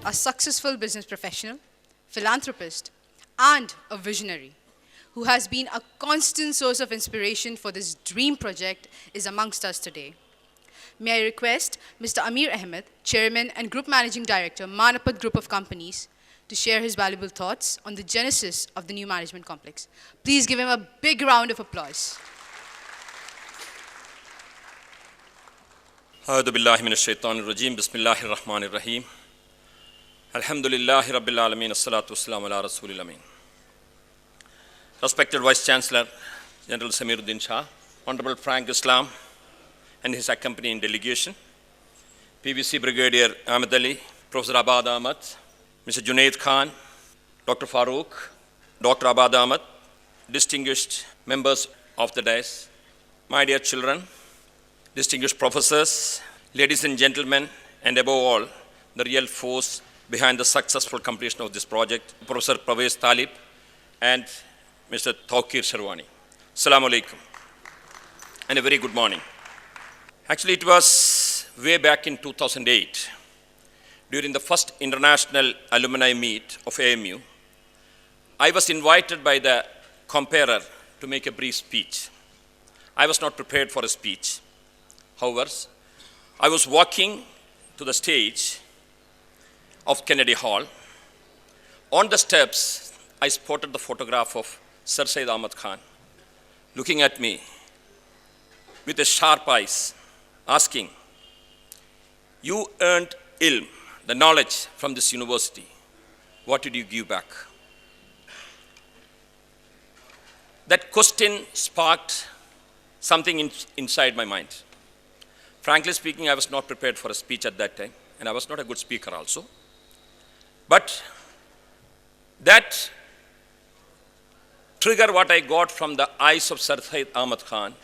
a successful business professional, philanthropist, and a visionary who has been a constant source of inspiration for this dream project is amongst us today. May I request Mr. Ameer Ahamed, Chairman and Group Managing Director, Manapat Group of Companies, to share his valuable thoughts on the genesis of the new management complex. Please give him a big round of applause. أعوذ بالله من الشيطان الرجيم بسم الله الرحمن الرحيم الحمد لله رب العالمين الصلاة والسلام على رسول الأمين. Respected Vice Chancellor, General Samiruddin Shah, Honorable Frank Islam and his accompanying delegation, PVC Brigadier Ahmed Ali, Professor Abad Ahmed, Mr. Junaid Khan, Dr. Farooq, Dr. Abad Ahmed, distinguished members of the dais, my dear children, distinguished professors, ladies and gentlemen, and above all, the real force behind the successful completion of this project, Professor Parvez Talib and Mr. Tawqir Sharwani. Assalamu alaikum, and a very good morning. Actually, it was way back in 2008, during the first international alumni meet of AMU, I was invited by the comparer to make a brief speech. I was not prepared for a speech. However, I was walking to the stage of Kennedy Hall. On the steps, I spotted the photograph of Sir Syed Ahmad Khan, looking at me with a sharp eyes, asking, "You earned ilm, the knowledge from this university. What did you give back?" That question sparked something inside my mind. Frankly speaking, I was not prepared for a speech at that time, and I was not a good speaker also. But that trigger what I got from the eyes of Sir Syed Ahmad Khan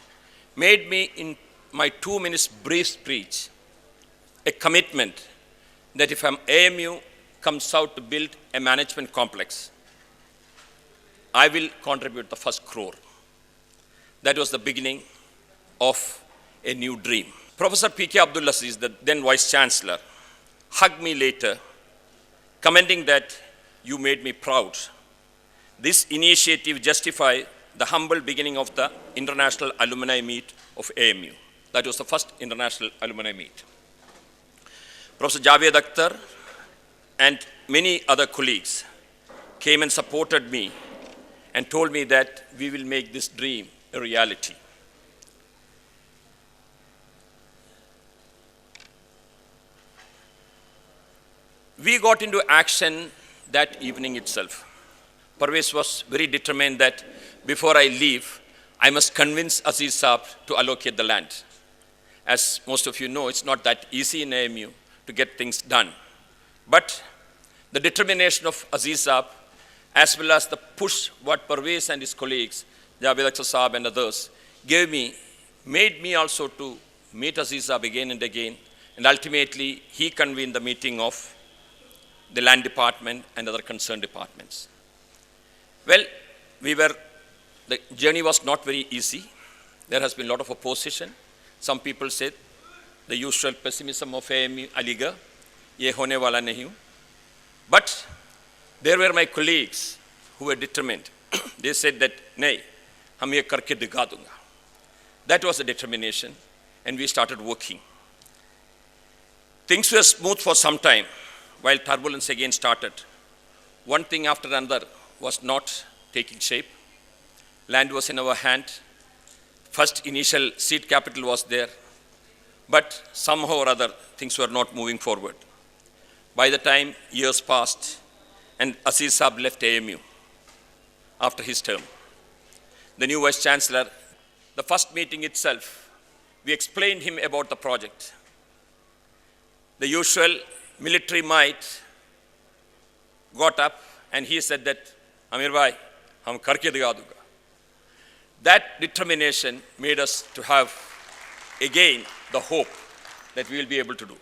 made me, in my 2 minutes brief speech, a commitment that if AMU comes out to build a management complex, I will contribute the first crore. That was the beginning of a new dream. Professor P.K. Abdul Aziz, the then Vice Chancellor, hugged me later, commenting that you made me proud. This initiative justified the humble beginning of the International Alumni Meet of AMU. That was the first International Alumni Meet. Professor Javed Akhtar and many other colleagues came and supported me and told me that we will make this dream a reality. We got into action that evening itself. Parvez was very determined that before I leave, I must convince Aziz Saab to allocate the land. As most of you know, it's not that easy in AMU to get things done. But the determination of Aziz Saab, as well as the push what Parvez and his colleagues, Javed Akhtar Saab and others, gave me, made me also to meet Aziz Saab again and again. And ultimately, he convened the meeting of the land department and other concerned departments. Well, the journey was not very easy. There has been a lot of opposition. Some people said the usual pessimism of AMU, Aligarh, ye hone wala nahi hu. But there were my colleagues who were determined. They said that, nahi, hum ye karke dikha dunga. That was the determination, and we started working. Things were smooth for some time, while turbulence again started. One thing after another was not taking shape. Land was in our hand. First initial seed capital was there. But somehow or other, things were not moving forward. By the time years passed, and Aziz Saab left AMU after his term, the new Vice Chancellor, the first meeting itself, we explained him about the project. The usual military might got up, and he said that, "Ameer bhai, hum karke dikha dunga." That determination made us to have, again, the hope that we will be able to do.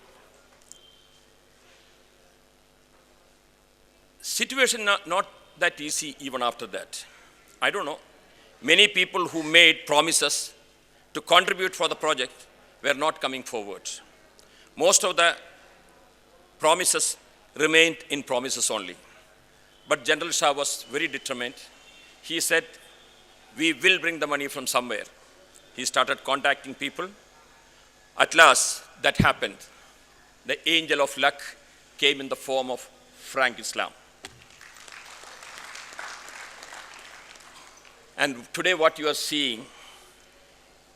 Situation not that easy even after that. I don't know. Many people who made promises to contribute for the project were not coming forward. Most of the promises remained in promises only. But General Shah was very determined. He said, we will bring the money from somewhere. He started contacting people. At last, that happened. The angel of luck came in the form of Frank Islam. And today what you are seeing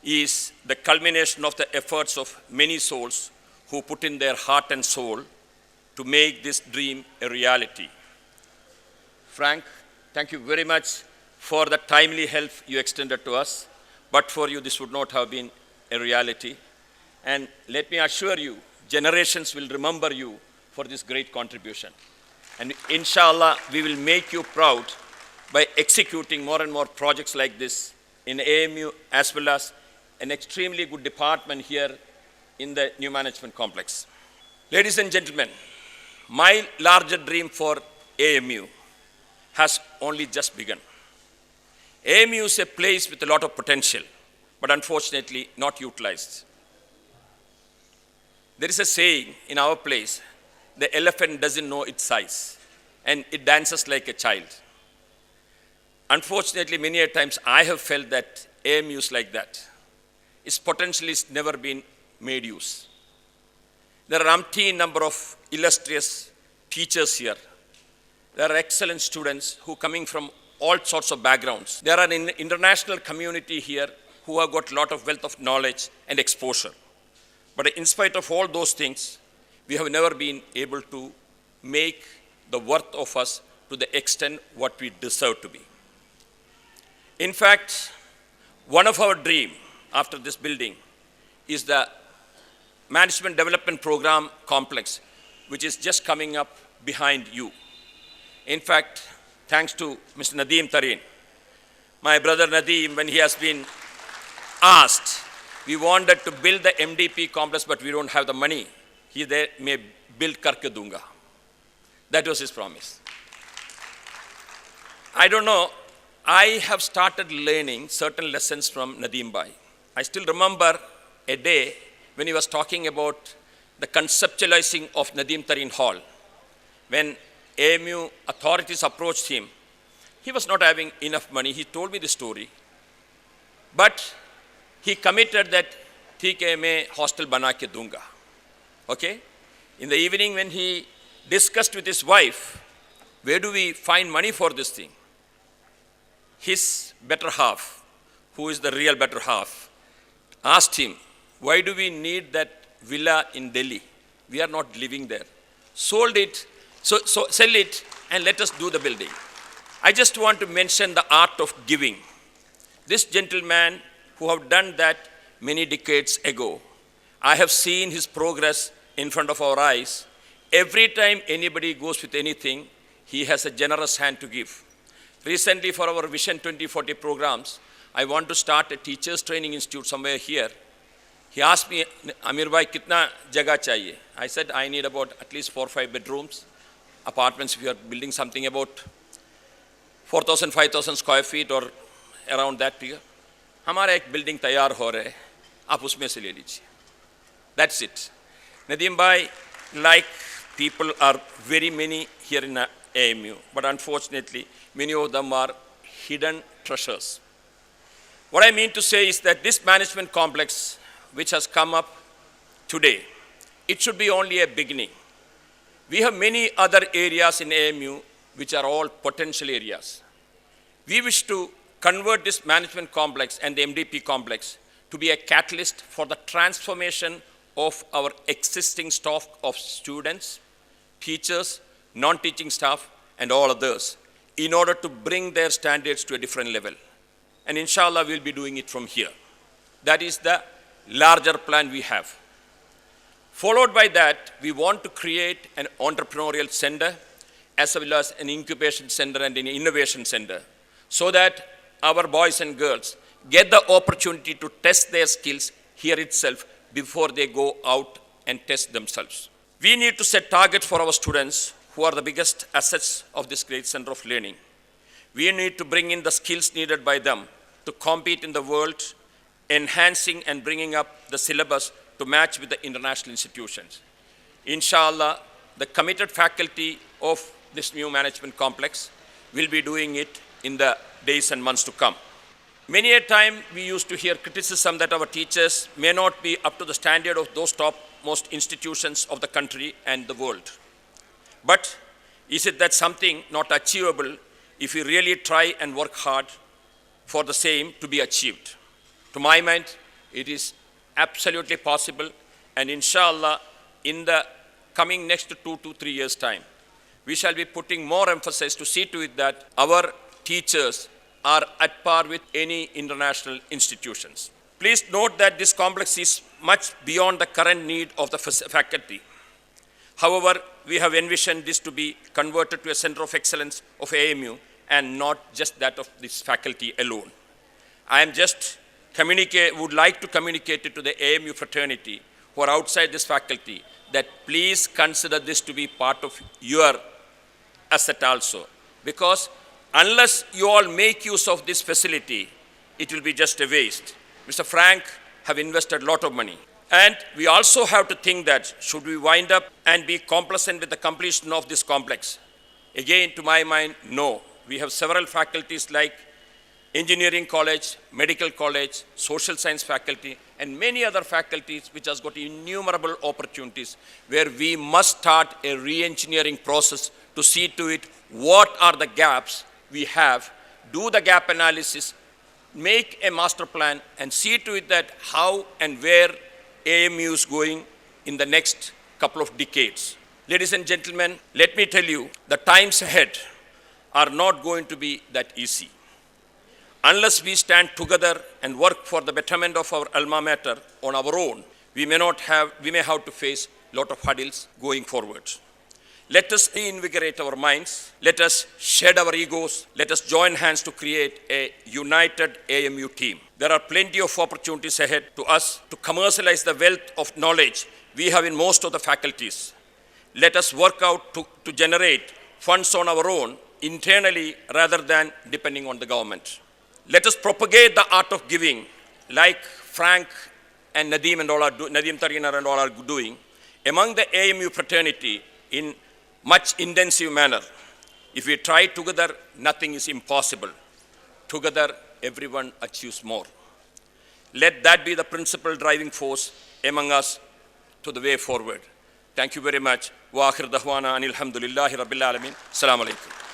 is the culmination of the efforts of many souls who put in their heart and soul to make this dream a reality. Frank, thank you very much for the timely help you extended to us. But for you, this would not have been a reality. And let me assure you, generations will remember you for this great contribution. And inshallah, we will make you proud by executing more and more projects like this in AMU, as well as an extremely good department here in the new management complex. Ladies and gentlemen, my larger dream for AMU has only just begun. AMU is a place with a lot of potential, but unfortunately not utilized. There is a saying in our place, the elephant doesn't know its size, and it dances like a child. Unfortunately, many a times I have felt that AMU is like that. Its potential is never been made use. There are umpteen number of illustrious teachers here. There are excellent students who are coming from all sorts of backgrounds. There are an international community here who have got a lot of wealth of knowledge and exposure. But in spite of all those things, we have never been able to make the worth of us to the extent what we deserve to be. In fact, one of our dreams after this building is the Management Development Program complex, which is just coming up behind you. In fact, thanks to Mr. Nadeem Tareen, my brother Nadeem, when he has been asked, we wanted to build the MDP complex, but we don't have the money. He there may build karke dunga. That was his promise. I don't know, I have started learning certain lessons from Nadeem Bhai. I still remember a day when he was talking about the conceptualizing of Nadeem Tareen Hall. When AMU authorities approached him, he was not having enough money. He told me the story. But he committed that, theek hai, main hostel bana ke dunga. Okay? In the evening when he discussed with his wife, where do we find money for this thing? His better half, who is the real better half, asked him, why do we need that villa in Delhi? We are not living there. Sell it and let us do the building. I just want to mention the art of giving. This gentleman who have done that many decades ago, I have seen his progress in front of our eyes. Every time anybody goes with anything, he has a generous hand to give. Recently, for our Vision 2040 programs, I want to start a teachers training institute somewhere here. He asked me, Ameer bhai, kitna jagah chahiye? I said, I need about at least 4 or 5 bedrooms, apartments. We are building something about 4,000, 5,000 square feet or around that figure. हमारा एक building तैयार हो रहा है, आप उसमें से ले लीजिए. That's it. Nadeem bhai, like people are very many here in AMU, but unfortunately, many of them are hidden treasures. What I mean to say is that this management complex, which has come up today, it should be only a beginning. We have many other areas in AMU which are all potential areas. We wish to convert this management complex and the MDP complex to be a catalyst for the transformation of our existing staff of students, teachers, non-teaching staff, and all others in order to bring their standards to a different level. And inshallah, we'll be doing it from here. That is the larger plan we have. Followed by that, we want to create an entrepreneurial center as well as an incubation center and an innovation center so that our boys and girls get the opportunity to test their skills here itself before they go out and test themselves. We need to set targets for our students who are the biggest assets of this great center of learning. We need to bring in the skills needed by them to compete in the world, enhancing and bringing up the syllabus to match with the international institutions. Inshallah, the committed faculty of this new management complex will be doing it in the days and months to come. Many a time we used to hear criticism that our teachers may not be up to the standard of those topmost institutions of the country and the world. But is it that something not achievable if we really try and work hard for the same to be achieved? To my mind, it is absolutely possible, and inshallah, in the coming next 2 to 3 years' time, we shall be putting more emphasis to see to it that our teachers are at par with any international institutions. Please note that this complex is much beyond the current need of the faculty. However, we have envisioned this to be converted to a center of excellence of AMU and not just that of this faculty alone. I am just would like to communicate it to the AMU fraternity who are outside this faculty that please consider this to be part of your asset also. Because unless you all make use of this facility, it will be just a waste. Mr. Frank have invested a lot of money. And we also have to think that should we wind up and be complacent with the completion of this complex? Again, to my mind, no. We have several faculties like engineering college, medical college, social science faculty, and many other faculties which has got innumerable opportunities where we must start a re-engineering process to see to it what are the gaps we have, do the gap analysis, make a master plan, and see to it that how and where AMU is going in the next couple of decades. Ladies and gentlemen, let me tell you, the times ahead are not going to be that easy. Unless we stand together and work for the betterment of our alma mater on our own, we may have to face a lot of hurdles going forward. Let us reinvigorate our minds. Let us shed our egos. Let us join hands to create a united AMU team. There are plenty of opportunities ahead to us to commercialize the wealth of knowledge we have in most of the faculties. Let us work out to generate funds on our own internally rather than depending on the government. Let us propagate the art of giving like Frank and Nadeem Tarinar and all are doing among the AMU fraternity in much intensive manner. If we try together, nothing is impossible. Together, everyone achieves more. Let that be the principal driving force among us to the way forward. Thank you very much. Wa akhir dahwana anil hamdulillahi rabbil alamin. Assalamu alaikum.